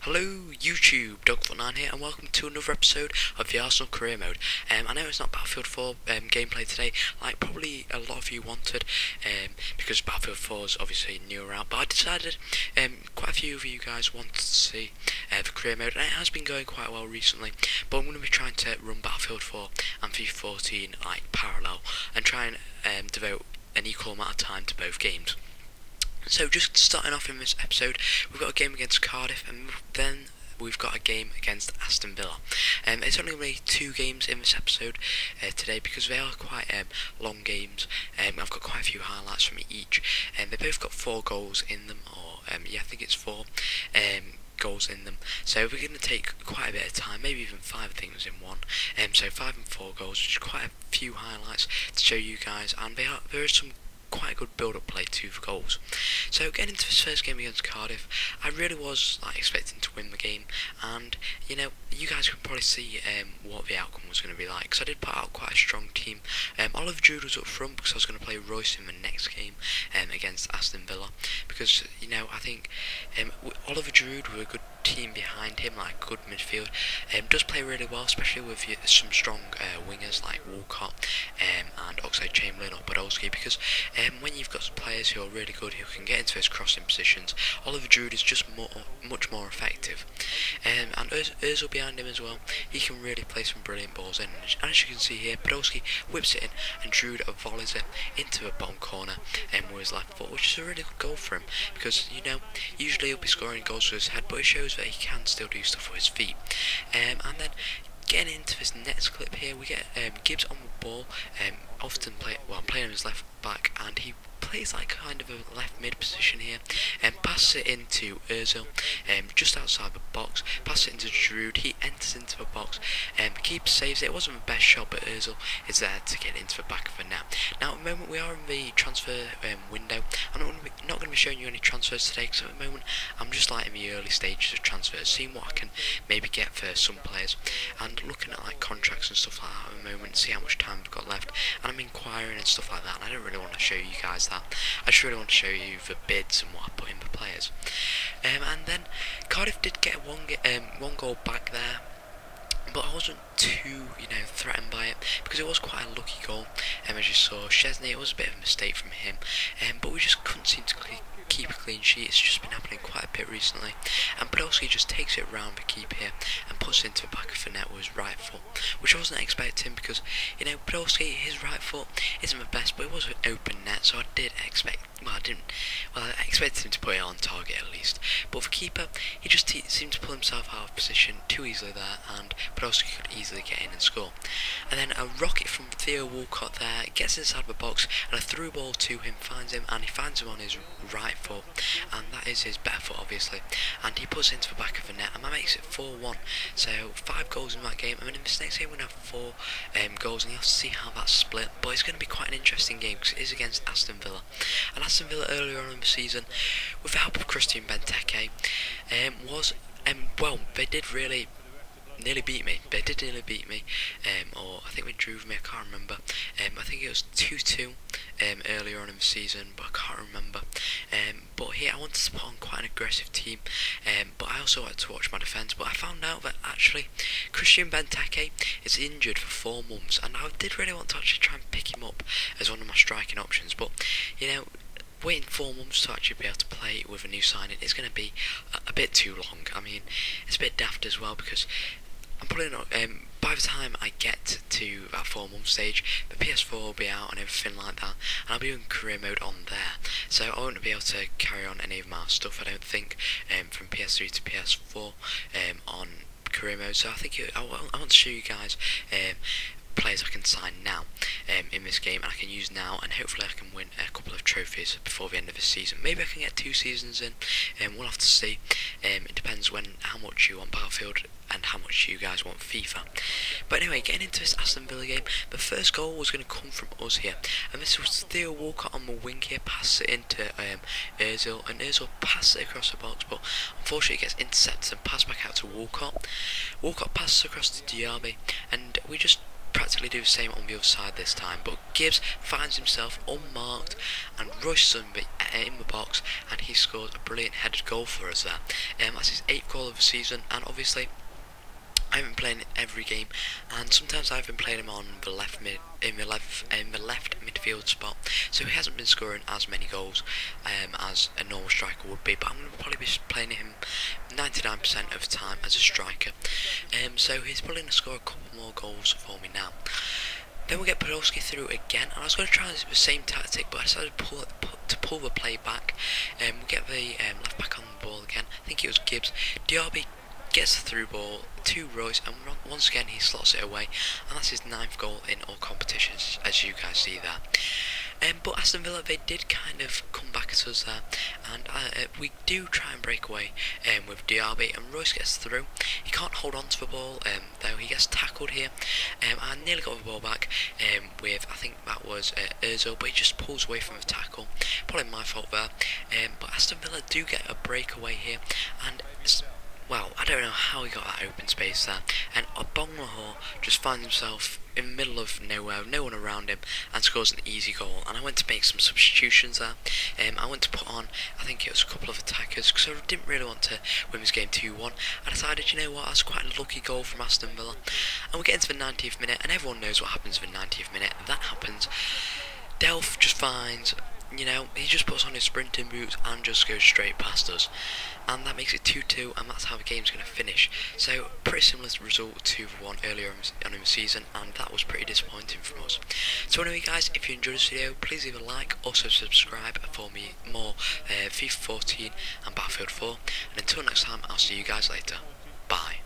Hello YouTube, Dogfoot9 here, and welcome to another episode of the Arsenal Career Mode. I know it's not Battlefield 4 gameplay today, like probably a lot of you wanted, because Battlefield 4 is obviously newer out, but I decided quite a few of you guys wanted to see the Career Mode, and it has been going quite well recently, but I'm going to be trying to run Battlefield 4 and FIFA 14 like parallel, and try and devote an equal amount of time to both games. So just starting off in this episode, we've got a game against Cardiff, and then we've got a game against Aston Villa. It's only really two games in this episode today because they are quite long games. I've got quite a few highlights from each, and they both got 4 goals in them, or yeah, I think it's 4 goals in them. So we're going to take quite a bit of time, maybe even 5 things in one. So 5 and 4 goals, which is quite a few highlights to show you guys, and there is some quite a good build-up play to the goals. So getting into this first game against Cardiff, I really was expecting to win the game, and you know, you guys can probably see what the outcome was going to be like, because I did put out quite a strong team. Oliver Giroud was up front because I was going to play Royce in the next game against Aston Villa, because you know, I think Oliver Giroud with a good team behind him, like good midfield, does play really well, especially with some strong wingers like Walcott and Oxlade-Chamberlain or Podolski, because when you've got some players who are really good, who can get into those crossing positions, Oliver Giroud is just much more effective. And Ozil behind him as well, he can really play some brilliant balls in. And as you can see here, Podolski whips it in, and Giroud volleys it into the bottom corner with his left foot, which is a really good goal for him, because you know, usually he'll be scoring goals with his head, but it shows that he can still do stuff with his feet. And then getting into this next clip here, we get Gibbs on the ball, playing him as left back, and he plays like kind of a left mid position here, and passes it into Ozil, just outside the box, passes it into Giroud, he enters into the box, the keeper saves it. It wasn't the best shot, but Ozil is there to get into the back of the net. Now at the moment we are in the transfer window. I'm not going to be showing you any transfers today, because at the moment I'm just like in the early stages of transfers, seeing what I can maybe get for some players, and looking at like contracts and stuff like that at the moment, see how much time we've got left, and I'm inquiring and stuff like that, and I don't really want to show you guys that. I just really want to show you the bids and what I put in the players. And then Cardiff did get one goal back there, but I wasn't too, threatened by it, because it was quite a lucky goal. As you saw, Szczesny, it was a bit of a mistake from him, but we just couldn't seem to keep a clean sheet. It's just been happening quite a bit recently, and Podolski just takes it round the keeper here and puts it into the back of the net with his right foot, which I wasn't expecting, because you know, Podolski, his right foot isn't the best, but it was an open net, so I did expect, I expected him to put it on target at least. But the keeper, he just seemed to pull himself out of position too easily there, and Podolski could easily get in and score. And then a rocket from Theo Walcott there, gets inside the box, and a through ball to him, finds him, and he finds him on his right foot, and that is his better foot obviously, and he puts it into the back of the net, and that makes it 4-1. So 5 goals in that game, and then in this next game we're going to have 4 goals, and you'll have to see how that's split. But it's going to be quite an interesting game, because it is against Aston Villa, and Aston Villa earlier on in the season, with the help of Christian Benteke, they did really nearly beat me. They did nearly beat me, or I think they drew with me, I can't remember. I think it was 2-2 earlier on in the season, but I can't remember. But here I wanted to put on quite an aggressive team, but I also like to watch my defence. But I found out that actually Christian Benteke is injured for 4 months, and I did really want to actually try and pick him up as one of my striking options, but you know, waiting 4 months to actually be able to play with a new signing is going to be a bit too long. I mean, it's a bit daft as well, because I'm probably not, by the time I get to that 4-month stage, the PS4 will be out and everything like that, and I'll be doing career mode on there, so I won't be able to carry on any of my stuff, I don't think, from PS3 to PS4 on career mode. So I think I want to show you guys players I can sign now in this game, and I can use now, and hopefully I can win a couple of trophies before the end of the season. Maybe I can get 2 seasons in, and we'll have to see. It depends how much you want Battlefield and how much you guys want FIFA. But anyway, getting into this Aston Villa game, the first goal was going to come from us here, and this was Theo Walcott on the wing here, passes it into Ozil, and Ozil passes it across the box, but unfortunately it gets intercepted and passed back out to Walcott. Walcott passes across to Diaby, and we just practically do the same on the other side this time, but Gibbs finds himself unmarked and rushes him in the box, and he scores a brilliant headed goal for us there. That's his 8th goal of the season, and obviously I've been playing every game, and sometimes I've been playing him on the left midfield spot, so he hasn't been scoring as many goals as a normal striker would be. But I'm going to probably be playing him 99% of the time as a striker. So he's probably going to score a couple more goals for me now. Then we get Podolski through again, and I was going to try the same tactic, but I decided to pull the play back. We get the left back on the ball again. I think it was Gibbs. Diaby gets the through ball to Royce, and once again he slots it away, and that's his 9th goal in all competitions, as you guys see there. But Aston Villa, they did kind of come back at us there, and we do try and break away with Diaby, and Royce gets through. He can't hold on to the ball, though he gets tackled here. I nearly got the ball back with, I think that was Ozil, but he just pulls away from the tackle. Probably my fault there. But Aston Villa do get a breakaway here, and well, I don't know how he got that open space there, and Obonglahor just finds himself in the middle of nowhere, no one around him, and scores an easy goal. And I went to make some substitutions there. I went to put on, I think it was a couple of attackers, because I didn't really want to win this game 2-1. I decided, you know what, that's quite a lucky goal from Aston Villa. And we get into the 90th minute, and everyone knows what happens in the 90th minute. That happens. Delph just finds, you know, he just puts on his sprinting boots and just goes straight past us, and that makes it 2-2, and that's how the game's going to finish. So pretty similar result to the one earlier on in the season, and that was pretty disappointing from us. So anyway guys, if you enjoyed this video, please leave a like, also subscribe for me more FIFA 14 and Battlefield 4, and until next time, I'll see you guys later. Bye.